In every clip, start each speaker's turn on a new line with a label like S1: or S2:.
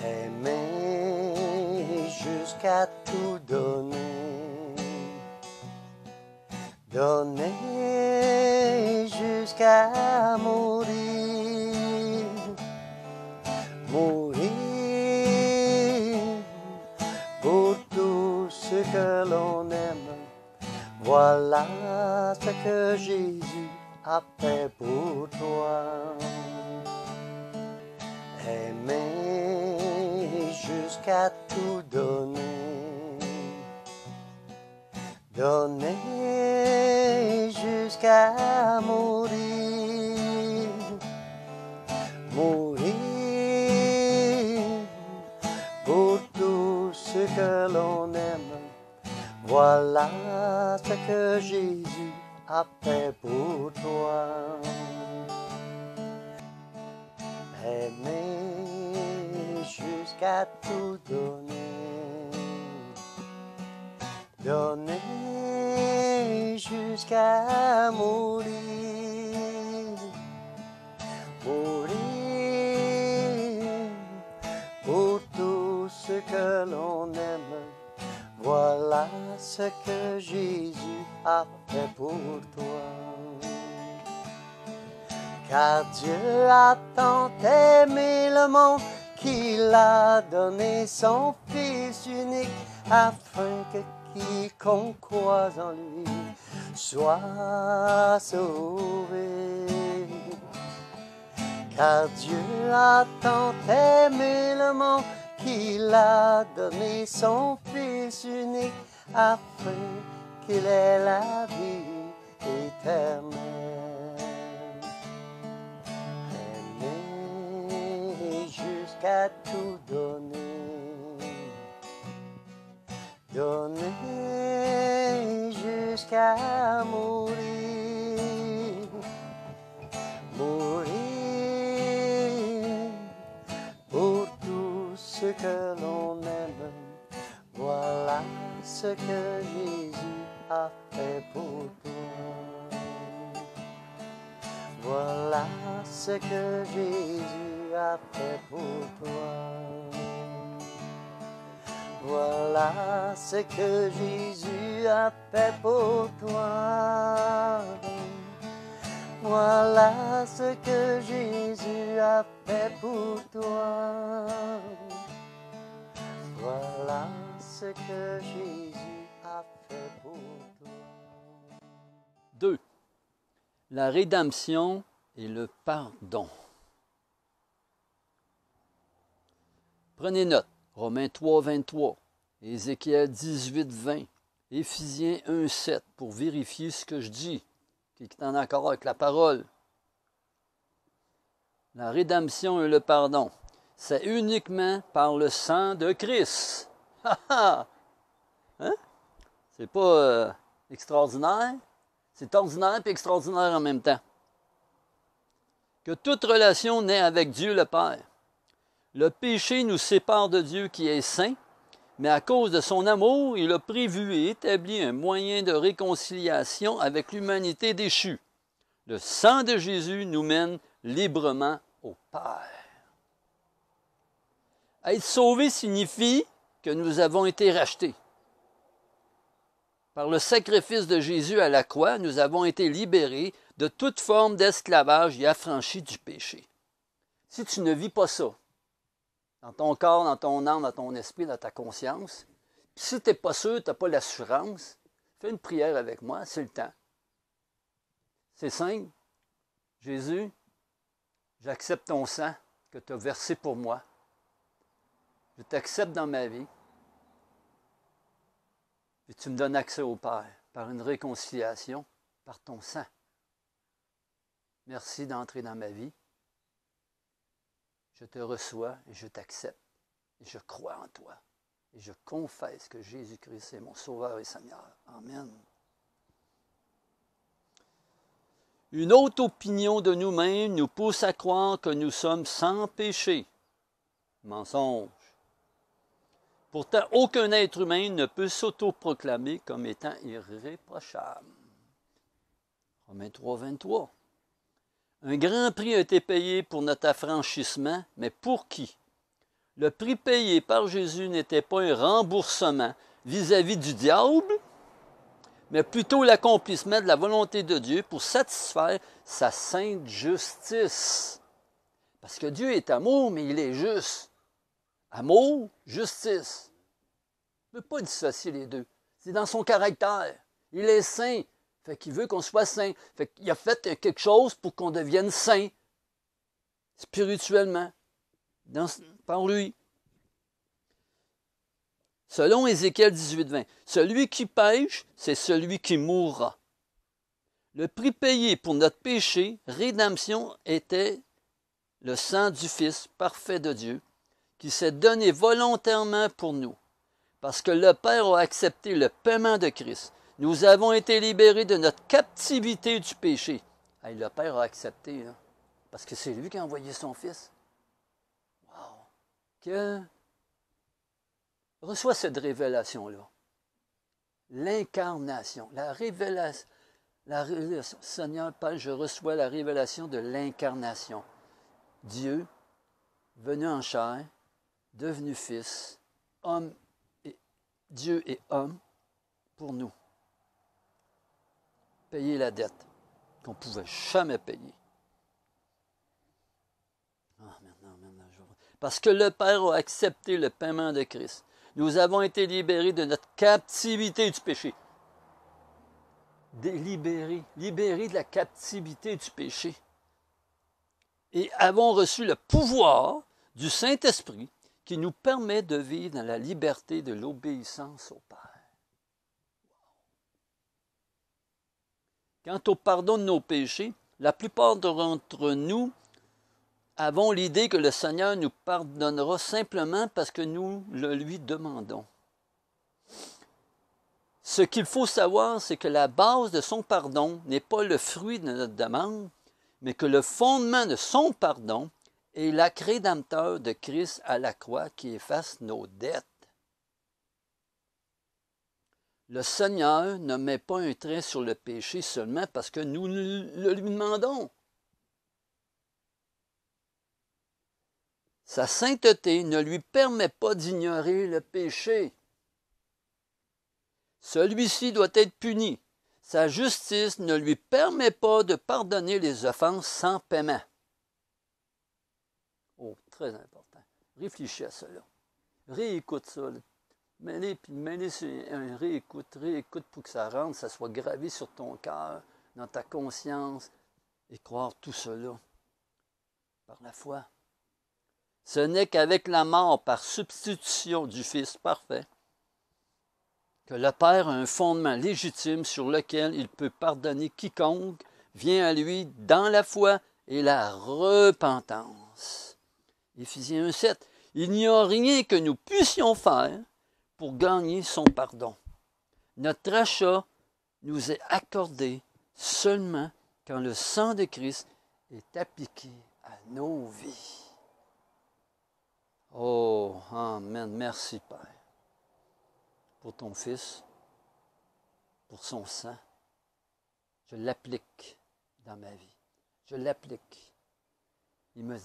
S1: Aimer jusqu'à tout donner, donner jusqu'à mourir, mourir pour tout ce que l'on aime. Voilà ce que Jésus a fait pour toi. Aimer jusqu'à tout donner, donner jusqu'à mourir, mourir pour tout ce que l'on aime. Voilà ce que Jésus a fait pour toi. Aimer jusqu'à tout donner, donner jusqu'à mourir, mourir pour tout ce que l'on aime. Voilà ce que Jésus a fait pour toi. Car Dieu a tant aimé le monde qu'il a donné son Fils unique, afin que quiconque croit en lui soit sauvé. Car Dieu a tant aimé le monde qu'il a donné son Fils unique, afin qu'il ait la vie éternelle. Aimer jusqu'à tout donner, donner jusqu'à mourir, mourir pour tout ce que l'on aime. Voilà ce que Jésus a fait pour toi. Voilà ce que Jésus a fait pour toi. Voilà ce que Jésus a fait pour toi. Voilà ce que Jésus a fait pour toi. Voilà ce que Jésus a fait pour toi.
S2: 2. La rédemption et le pardon. Prenez note. Romains 3, 23, Ézéchiel 18, 20, Éphésiens 1, 7, pour vérifier ce que je dis, qui est en accord avec la parole. La rédemption et le pardon, c'est uniquement par le sang de Christ. Hein? C'est pas extraordinaire? C'est ordinaire et extraordinaire en même temps. Que toute relation naît avec Dieu le Père. Le péché nous sépare de Dieu qui est saint, mais à cause de son amour, il a prévu et établi un moyen de réconciliation avec l'humanité déchue. Le sang de Jésus nous mène librement au Père. Être sauvé signifie que nous avons été rachetés. Par le sacrifice de Jésus à la croix, nous avons été libérés de toute forme d'esclavage et affranchis du péché. Si tu ne vis pas ça, dans ton corps, dans ton âme, dans ton esprit, dans ta conscience, puis si tu n'es pas sûr, tu n'as pas l'assurance, fais une prière avec moi, c'est le temps. C'est simple. Jésus, j'accepte ton sang que tu as versé pour moi. Je t'accepte dans ma vie. Et tu me donnes accès au Père par une réconciliation, par ton sang. Merci d'entrer dans ma vie. Je te reçois et je t'accepte. Et je crois en toi. Et je confesse que Jésus-Christ est mon Sauveur et Seigneur. Amen. Une autre opinion de nous-mêmes nous pousse à croire que nous sommes sans péché. Mensonge. Pourtant, aucun être humain ne peut s'autoproclamer comme étant irréprochable. Romains 3, 23. Un grand prix a été payé pour notre affranchissement, mais pour qui? Le prix payé par Jésus n'était pas un remboursement vis-à-vis du diable, mais plutôt l'accomplissement de la volonté de Dieu pour satisfaire sa sainte justice. Parce que Dieu est amour, mais il est juste. Amour, justice. Il ne peut pas dissocier les deux. C'est dans son caractère. Il est saint. Fait qu'il veut qu'on soit saint. Fait qu'il a fait quelque chose pour qu'on devienne saint. Spirituellement. Par lui. Selon Ézéchiel 18:20, celui qui pêche, c'est celui qui mourra. Le prix payé pour notre péché, rédemption, était le sang du Fils parfait de Dieu, qui s'est donné volontairement pour nous. Parce que le Père a accepté le paiement de Christ. Nous avons été libérés de notre captivité du péché. Hey, le Père a accepté, là, parce que c'est lui qui a envoyé son Fils. Wow! Que reçois cette révélation-là. L'incarnation, la révélation. Seigneur, Père, je reçois la révélation de l'incarnation. Dieu, venu en chair, devenu Fils, homme, et Dieu et homme, pour nous. Payer la dette qu'on ne pouvait jamais payer. Parce que le Père a accepté le paiement de Christ. Nous avons été libérés de notre captivité du péché. Libérés de la captivité du péché. Et avons reçu le pouvoir du Saint-Esprit qui nous permet de vivre dans la liberté de l'obéissance au Père. Quant au pardon de nos péchés, la plupart d'entre nous avons l'idée que le Seigneur nous pardonnera simplement parce que nous le lui demandons. Ce qu'il faut savoir, c'est que la base de son pardon n'est pas le fruit de notre demande, mais que le fondement de son pardon est l'acte rédempteur de Christ à la croix qui efface nos dettes. Le Seigneur ne met pas un trait sur le péché seulement parce que nous le lui demandons. Sa sainteté ne lui permet pas d'ignorer le péché. Celui-ci doit être puni. Sa justice ne lui permet pas de pardonner les offenses sans paiement. Oh, très important. Réfléchis à cela. Réécoute ça. Mets-les sur un réécoute pour que ça rentre, ça soit gravé sur ton cœur, dans ta conscience, et croire tout cela par la foi. Ce n'est qu'avec la mort par substitution du Fils parfait que le Père a un fondement légitime sur lequel il peut pardonner quiconque vient à lui dans la foi et la repentance. Éphésiens 1:7. Il n'y a rien que nous puissions faire pour gagner son pardon. Notre achat nous est accordé seulement quand le sang de Christ est appliqué à nos vies. Oh, amen. Merci, Père, pour ton Fils, pour son sang. Je l'applique dans ma vie. Je l'applique. Il me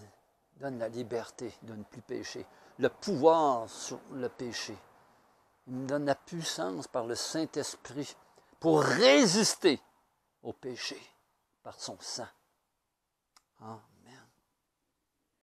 S2: donne la liberté de ne plus pécher, le pouvoir sur le péché. Il me donne la puissance par le Saint-Esprit pour résister au péché par son sang. Amen.